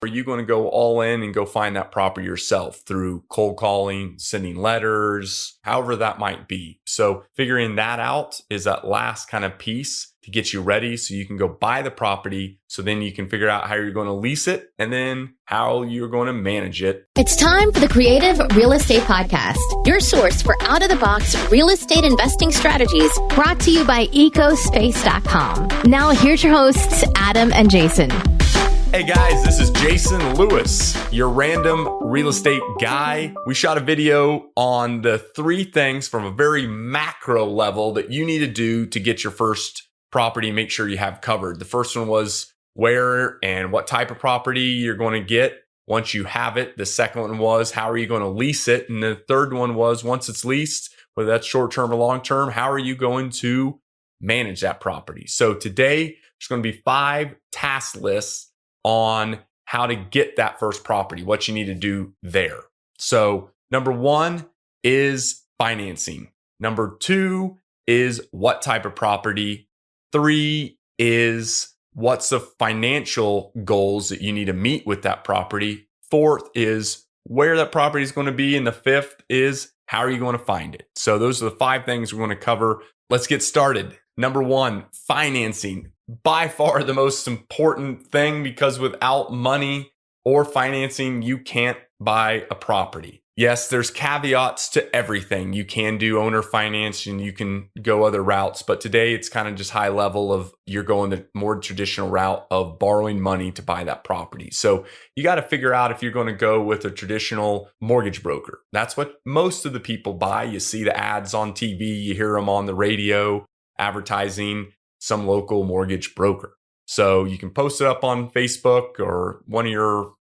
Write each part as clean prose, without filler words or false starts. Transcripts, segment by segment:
Are you going to go all in and go find that property yourself through cold calling, sending letters, however that might be? So figuring that out is that last kind of piece to get you ready so you can go buy the property. So then you can figure out how you're going to lease it and then how you're going to manage it. It's time for the Creative Real Estate Podcast, your source for out-of-the-box real estate investing strategies, brought to you by ecospace.com. Now here's your hosts, Adam and Jason. Hey guys, this is Jason Lewis, your random real estate guy. We shot a video on the 3 things from a very macro level that you need to do to get your first property, make sure you have covered. The first one was where and what type of property you're going to get once you have it. The second one was how are you going to lease it? And the third one was once it's leased, whether that's short-term or long-term, how are you going to manage that property? So today, there's going to be 5 task lists on how to get that first property, what you need to do there. So number 1 is financing. Number 2 is what type of property. 3 is what's the financial goals that you need to meet with that property. 4th is where that property is going to be. And the 5th is how are you going to find it? So those are the 5 things we're going to cover. Let's get started. Number 1, financing. By far the most important thing, because without money or financing, you can't buy a property. Yes, there's caveats to everything. You can do owner finance and you can go other routes, but today it's kind of just high level of you're going the more traditional route of borrowing money to buy that property. So you got to figure out if you're going to go with a traditional mortgage broker. That's what most of the people buy. You see the ads on TV, you hear them on the radio advertising some local mortgage broker. So you can post it up on Facebook or one of your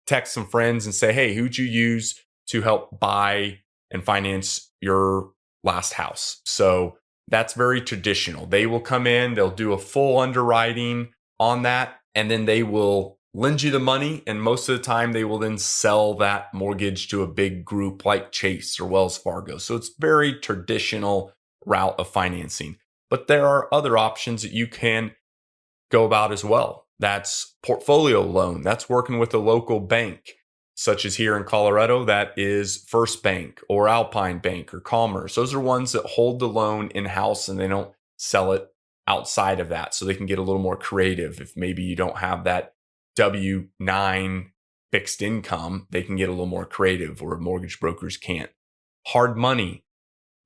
text some friends and say, hey, who'd you use to help buy and finance your last house? So that's very traditional. They will come in, they'll do a full underwriting on that, and then they will lend you the money. And most of the time they will then sell that mortgage to a big group like Chase or Wells Fargo. So it's very traditional route of financing. But there are other options that you can go about as well. That's portfolio loan. That's working with a local bank, such as here in Colorado, that is First Bank or Alpine Bank or Commerce. Those are ones that hold the loan in-house and they don't sell it outside of that. So they can get a little more creative. If maybe you don't have that W-9 fixed income, they can get a little more creative where mortgage brokers can't. Hard money.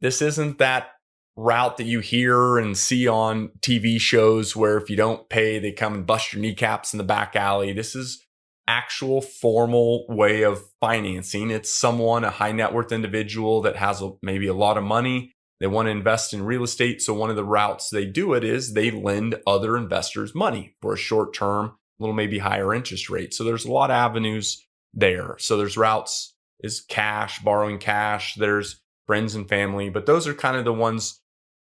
This isn't that route that you hear and see on TV shows where if you don't pay, they come and bust your kneecaps in the back alley. This is actual formal way of financing. It's someone, a high net worth individual that has maybe a lot of money. They want to invest in real estate. So one of the routes they do it is they lend other investors money for a short term, little maybe higher interest rate. So there's a lot of avenues there. So there's routes is cash, borrowing cash. There's friends and family, but those are kind of the ones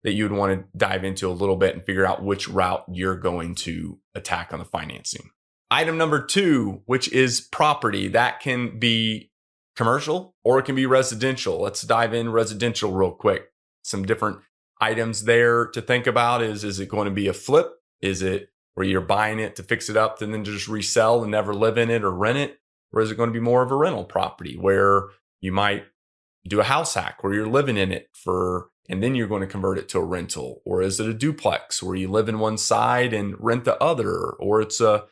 that you would want to dive into a little bit and figure out which route you're going to attack on the financing. Item number 2, which is property. That can be commercial or it can be residential. Let's dive in residential real quick. Some different items there to think about is it going to be a flip? Is it where you're buying it to fix it up and then just resell and never live in it or rent it? Or is it going to be more of a rental property where you might do a house hack where you're living in it and then you're going to convert it to a rental? Or is it a duplex where you live in one side and rent the other? Or it's a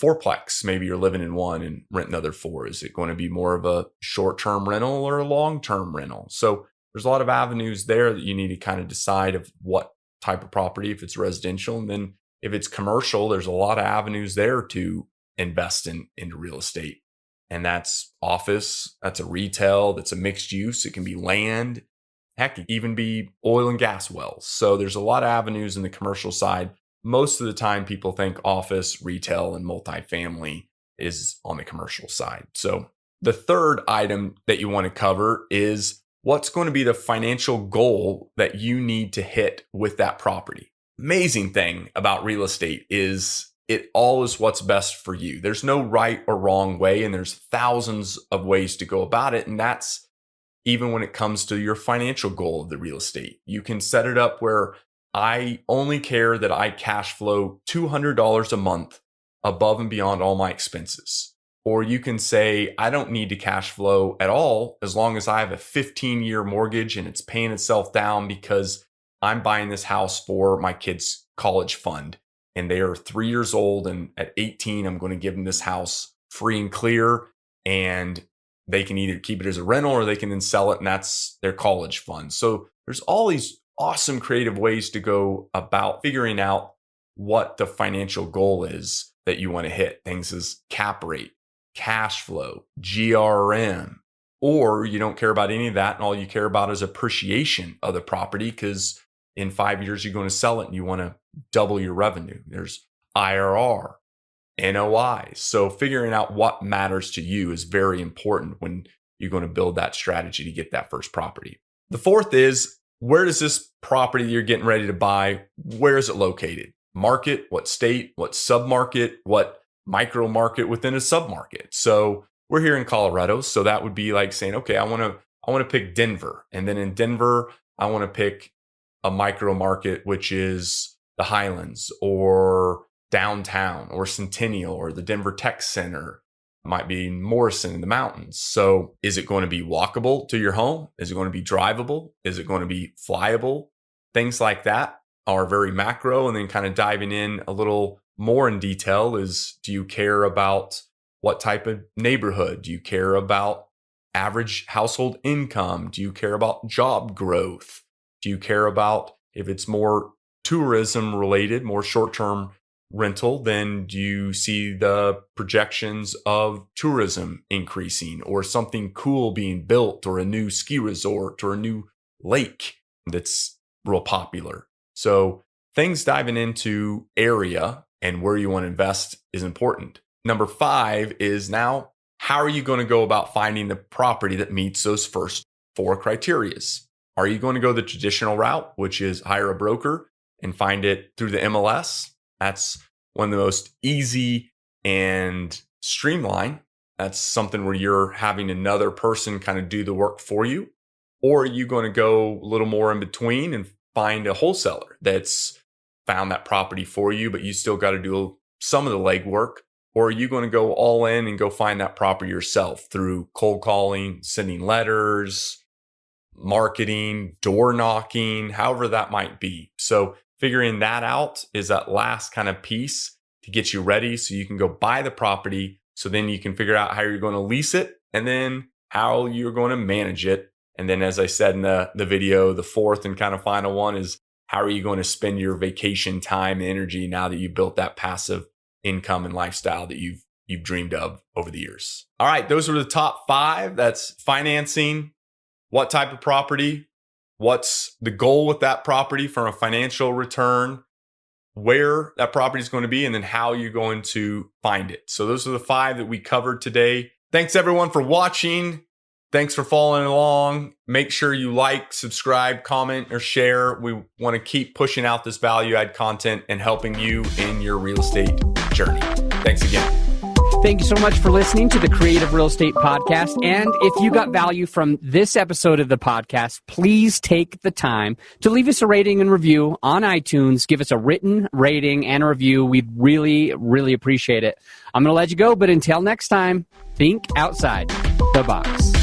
fourplex, maybe you're living in one and rent another 4. Is it going to be more of a short-term rental or a long-term rental? So there's a lot of avenues there that you need to kind of decide of what type of property, if it's residential. And then if it's commercial, there's a lot of avenues there to invest into real estate. And that's office, that's a retail, that's a mixed use. It can be land. Heck, it can even be oil and gas wells. So there's a lot of avenues in the commercial side. Most of the time, people think office, retail, and multifamily is on the commercial side. So the third item that you want to cover is what's going to be the financial goal that you need to hit with that property. Amazing thing about real estate is it all is what's best for you. There's no right or wrong way, and there's thousands of ways to go about it. And that's even when it comes to your financial goal of the real estate. You can set it up where I only care that I cash flow $200 a month above and beyond all my expenses. Or you can say, I don't need to cash flow at all as long as I have a 15-year mortgage and it's paying itself down because I'm buying this house for my kids' college fund. And they are 3 years old. And at 18, I'm going to give them this house free and clear. And they can either keep it as a rental or they can then sell it. And that's their college fund. So there's all these awesome creative ways to go about figuring out what the financial goal is that you want to hit. Things as cap rate, cash flow, GRM, or you don't care about any of that. And all you care about is appreciation of the property because in 5 years, you're going to sell it and you want to double your revenue. There's IRR, NOI. So figuring out what matters to you is very important when you're going to build that strategy to get that first property. The fourth is, where does this property you're getting ready to buy, where is it located? Market, what state, what submarket, what micro market within a submarket. So we're here in Colorado. So that would be like saying, okay, I want to pick Denver. And then in Denver, I want to pick a micro market, which is the Highlands or downtown or Centennial or the Denver Tech Center. It might be Morrison in the mountains. So is it going to be walkable to your home? Is it going to be drivable? Is it going to be flyable? Things like that are very macro. And then kind of diving in a little more in detail is, do you care about what type of neighborhood? Do you care about average household income? Do you care about job growth? Do you care about if it's more tourism related, more short-term rental, then do you see the projections of tourism increasing or something cool being built or a new ski resort or a new lake that's real popular? So things diving into area and where you want to invest is important. Number 5 is now, how are you going to go about finding the property that meets those first 4 criterias? Are you going to go the traditional route, which is hire a broker and find it through the MLS? That's one of the most easy and streamlined. That's something where you're having another person kind of do the work for you. Or are you going to go a little more in between and find a wholesaler that's found that property for you, but you still got to do some of the legwork? Or are you going to go all in and go find that property yourself through cold calling, sending letters, marketing, door knocking, however that might be? So figuring that out is that last kind of piece to get you ready so you can go buy the property. So then you can figure out how you're going to lease it and then how you're going to manage it. And then, as I said in the video, the fourth and kind of final one is, how are you going to spend your vacation time and energy now that you've built that passive income and lifestyle that you've dreamed of over the years? All right, those are the top 5. That's financing, what type of property, what's the goal with that property from a financial return, where that property is going to be, and then how you're going to find it. So those are the 5 that we covered today. Thanks everyone for watching. Thanks for following along. Make sure you like, subscribe, comment, or share. We want to keep pushing out this value add content and helping you in your real estate journey. Thanks again. Thank you so much for listening to the Creative Real Estate Podcast. And if you got value from this episode of the podcast, please take the time to leave us a rating and review on iTunes. Give us a written rating and a review. We'd really, really appreciate it. I'm going to let you go, but until next time, think outside the box.